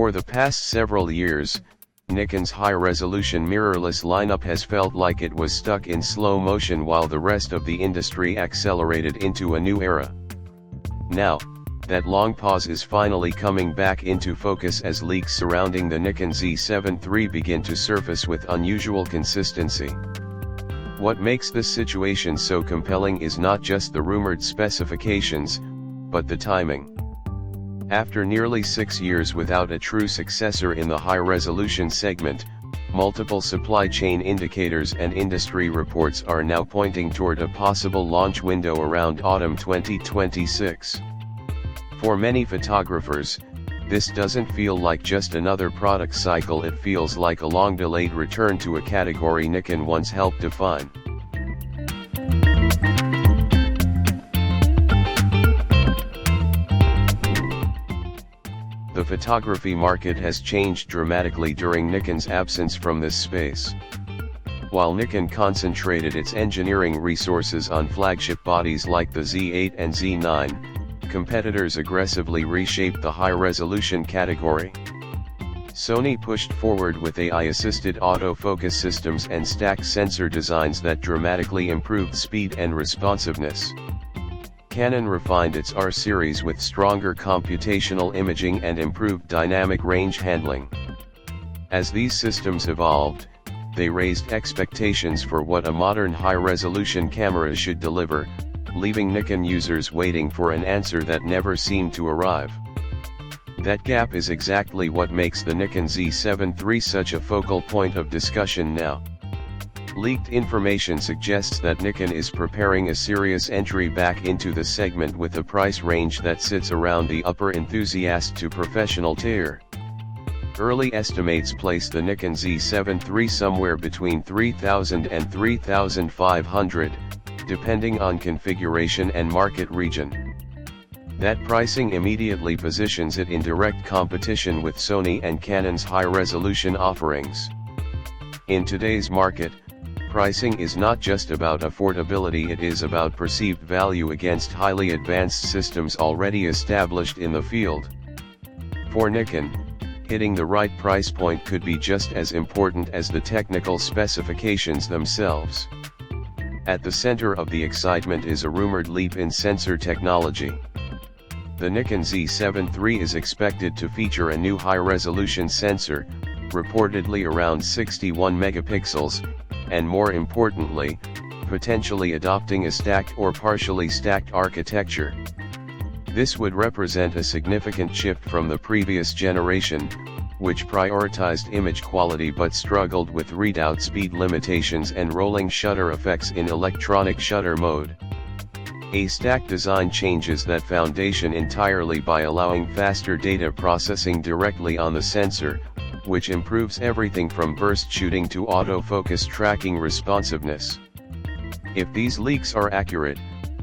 For the past several years, Nikon's high-resolution mirrorless lineup has felt like it was stuck in slow motion while the rest of the industry accelerated into a new era. Now, that long pause is finally coming back into focus as leaks surrounding the Nikon Z7 III begin to surface with unusual consistency. What makes this situation so compelling is not just the rumored specifications, but the timing. After nearly 6 years without a true successor in the high-resolution segment, multiple supply chain indicators and industry reports are now pointing toward a possible launch window around autumn 2026. For many photographers, this doesn't feel like just another product cycle, it feels like a long-delayed return to a category Nikon once helped define. The photography market has changed dramatically during Nikon's absence from this space. While Nikon concentrated its engineering resources on flagship bodies like the Z8 and Z9, competitors aggressively reshaped the high-resolution category. Sony pushed forward with AI-assisted autofocus systems and stacked sensor designs that dramatically improved speed and responsiveness. Canon refined its R series with stronger computational imaging and improved dynamic range handling. As these systems evolved, they raised expectations for what a modern high-resolution camera should deliver, leaving Nikon users waiting for an answer that never seemed to arrive. That gap is exactly what makes the Nikon Z7 III such a focal point of discussion now. Leaked information suggests that Nikon is preparing a serious entry back into the segment with a price range that sits around the upper enthusiast to professional tier. Early estimates place the Nikon Z7 III somewhere between $3,000 and $3,500, depending on configuration and market region. That pricing immediately positions it in direct competition with Sony and Canon's high-resolution offerings. In today's market, pricing is not just about affordability, it is about perceived value against highly advanced systems already established in the field. For Nikon, hitting the right price point could be just as important as the technical specifications themselves. At the center of the excitement is a rumored leap in sensor technology. The Nikon Z7 III is expected to feature a new high-resolution sensor, reportedly around 61 megapixels, and more importantly, potentially adopting a stacked or partially stacked architecture. This would represent a significant shift from the previous generation, which prioritized image quality but struggled with readout speed limitations and rolling shutter effects in electronic shutter mode. A stacked design changes that foundation entirely by allowing faster data processing directly on the sensor, which improves everything from burst shooting to autofocus tracking responsiveness. If these leaks are accurate,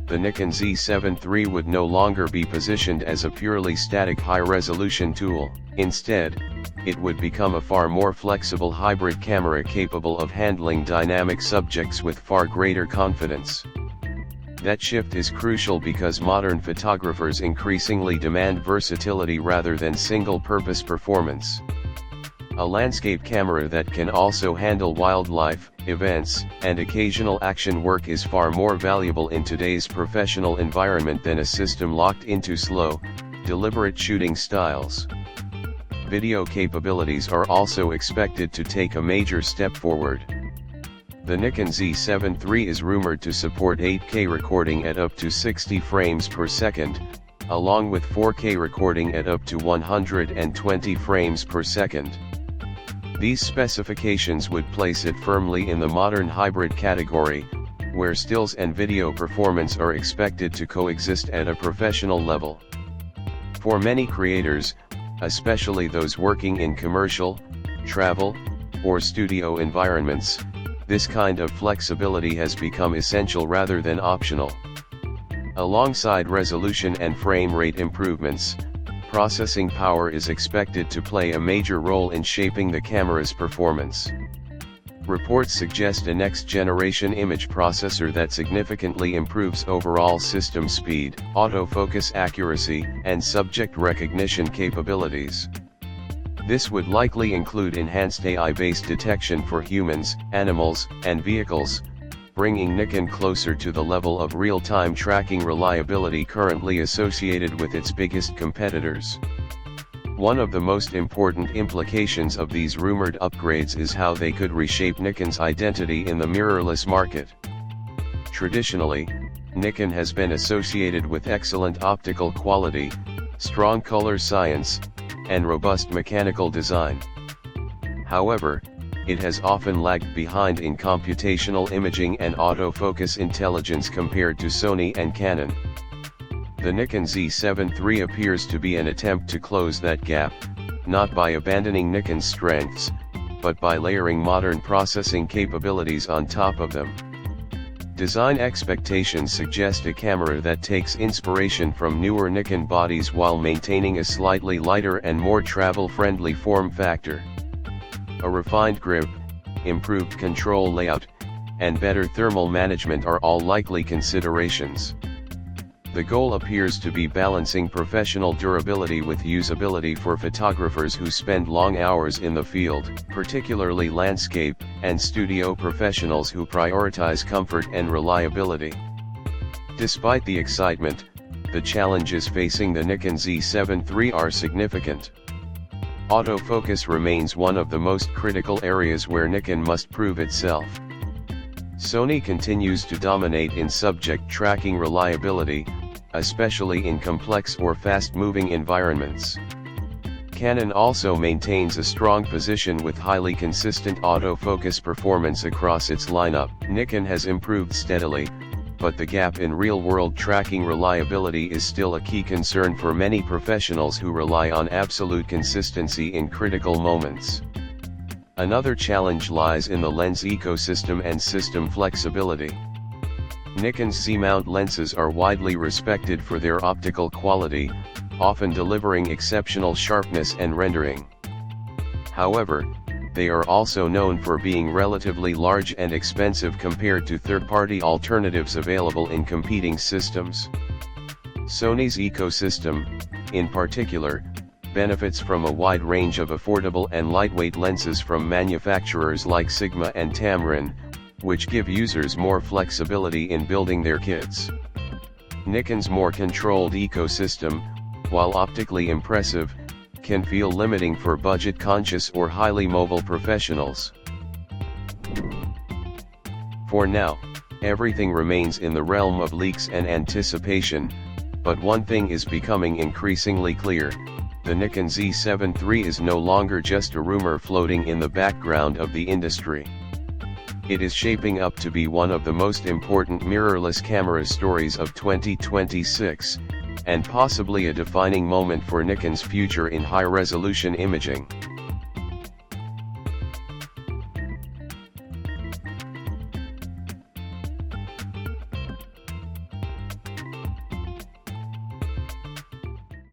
the Nikon Z7 III would no longer be positioned as a purely static high-resolution tool. Instead, it would become a far more flexible hybrid camera capable of handling dynamic subjects with far greater confidence. That shift is crucial because modern photographers increasingly demand versatility rather than single-purpose performance. A landscape camera that can also handle wildlife, events, and occasional action work is far more valuable in today's professional environment than a system locked into slow, deliberate shooting styles. Video capabilities are also expected to take a major step forward. The Nikon Z7 III is rumored to support 8K recording at up to 60 frames per second, along with 4K recording at up to 120 frames per second. These specifications would place it firmly in the modern hybrid category, where stills and video performance are expected to coexist at a professional level. For many creators, especially those working in commercial, travel, or studio environments, this kind of flexibility has become essential rather than optional. Alongside resolution and frame rate improvements, processing power is expected to play a major role in shaping the camera's performance. Reports suggest a next-generation image processor that significantly improves overall system speed, autofocus accuracy, and subject recognition capabilities. This would likely include enhanced AI-based detection for humans, animals, and vehicles, bringing Nikon closer to the level of real-time tracking reliability currently associated with its biggest competitors. One of the most important implications of these rumored upgrades is how they could reshape Nikon's identity in the mirrorless market. Traditionally, Nikon has been associated with excellent optical quality, strong color science, and robust mechanical design. However, it has often lagged behind in computational imaging and autofocus intelligence compared to Sony and Canon. The Nikon Z7 III appears to be an attempt to close that gap, not by abandoning Nikon's strengths, but by layering modern processing capabilities on top of them. Design expectations suggest a camera that takes inspiration from newer Nikon bodies while maintaining a slightly lighter and more travel-friendly form factor. A refined grip, improved control layout, and better thermal management are all likely considerations. The goal appears to be balancing professional durability with usability for photographers who spend long hours in the field, particularly landscape and studio professionals who prioritize comfort and reliability. Despite the excitement, the challenges facing the Nikon Z7 III are significant. Autofocus remains one of the most critical areas where Nikon must prove itself. Sony continues to dominate in subject tracking reliability, especially in complex or fast-moving environments. Canon also maintains a strong position with highly consistent autofocus performance across its lineup. Nikon has improved steadily, but the gap in real-world tracking reliability is still a key concern for many professionals who rely on absolute consistency in critical moments. Another challenge lies in the lens ecosystem and system flexibility. Nikon's C-mount lenses are widely respected for their optical quality, often delivering exceptional sharpness and rendering. However, they are also known for being relatively large and expensive compared to third-party alternatives available in competing systems. Sony's ecosystem, in particular, benefits from a wide range of affordable and lightweight lenses from manufacturers like Sigma and Tamron, which give users more flexibility in building their kits. Nikon's more controlled ecosystem, while optically impressive, can feel limiting for budget-conscious or highly mobile professionals. For now, everything remains in the realm of leaks and anticipation, but one thing is becoming increasingly clear: the Nikon Z7 III is no longer just a rumor floating in the background of the industry. It is shaping up to be one of the most important mirrorless camera stories of 2026, and possibly a defining moment for Nikon's future in high-resolution imaging.